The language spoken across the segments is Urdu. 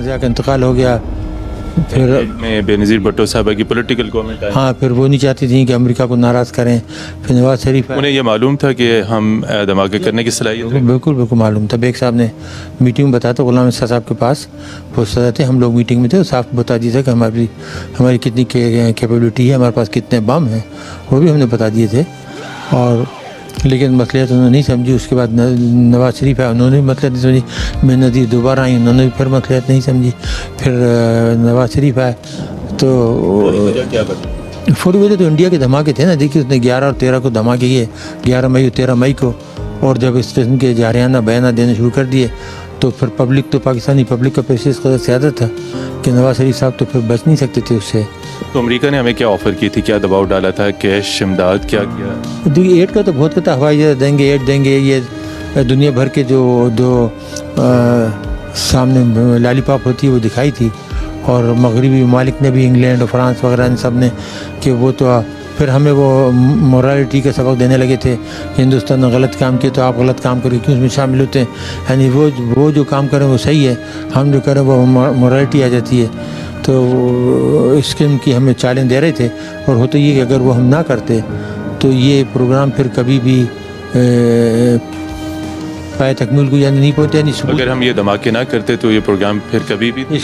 ضیاء کا انتقال ہو گیا. پھر میں بے نظیر بھٹو صاحبہ کی پولیٹیکل گورنمنٹ آئی. ہاں پھر وہ نہیں چاہتی تھیں کہ امریکہ کو ناراض کریں. پھر نواز شریف انہیں یہ معلوم تھا کہ ہم دھماکے کرنے کی صلاحیت رکھتے ہیں. بالکل معلوم تھا. بیگ صاحب نے میٹنگ میں بتایا تھا غلام اسحاق صاحب کے پاس وہ سزا تھے, ہم لوگ میٹنگ میں تھے, صاف بتا دیا تھا کہ ہماری کتنی کیپیبلٹی ہے, ہمارے پاس کتنے بم ہیں, وہ بھی ہم نے بتا دیے تھے. اور لیکن مصلحت انہوں نے نہیں سمجھی. اس کے بعد نواز شریف ہے, انہوں نے بھی مصلحت نہیں سمجھی. بے نظیر دوبارہ آئی, انہوں نے بھی پھر مصلحت نہیں سمجھی. پھر نواز شریف آئے تو فوری وجہ تو انڈیا کے دھماکے تھے نا. دیکھیے اس نے 11 اور 13 کو دھماکے کیے, 11 مئی اور 13 مئی کو. اور جب اس قسم کے جارحانہ بیانات دینے شروع کر دیے تو پھر پبلک تو پاکستانی پبلک کا پیش اس قدر زیادہ تھا کہ نواز شریف صاحب تو پھر بچ نہیں سکتے تھے اس سے. تو امریکہ نے ہمیں کیا آفر کی تھی, کیا دباؤ ڈالا تھا, کیش امداد کیا کیا؟ دیکھیے ایڈ کا تو بہت کہتا, ہوائی جہاز دیں گے, ایڈ دیں گے, یہ دنیا بھر کے جو سامنے لالی پاپ ہوتی ہے وہ دکھائی تھی. اور مغربی ممالک نے بھی, انگلینڈ اور فرانس وغیرہ ان سب نے, کہ وہ تو پھر ہمیں وہ مورالٹی کا سبق دینے لگے تھے. ہندوستان نے غلط کام کیا تو آپ غلط کام کریں, کیوں اس میں شامل ہوتے ہیں؟ یعنی وہ جو کام کریں وہ صحیح ہے, ہم جو کریں وہ مورالٹی آ جاتی ہے. تو اس قسم کی ہمیں چیلنج دے رہے تھے. اور ہوتا یہ کہ اگر وہ ہم نہ کرتے تو یہ پروگرام پھر کبھی بھی پائے تکمیل کو نہیں پہنچے. اگر ہم یہ دھماکے نہ کرتے تو یہ پروگرام پھر کبھی بھی نہیں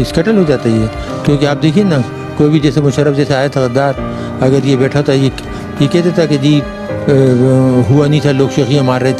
اسکٹل ہو جاتا یہ. کیونکہ آپ دیکھیے نا, کوئی بھی جیسے مشرف جیسے آیا تھا غدار, اگر یہ بیٹھا تھا یہ کہتے تھا کہ جی ہوا نہیں تھا, لوگ شیخیاں مار رہے تھے.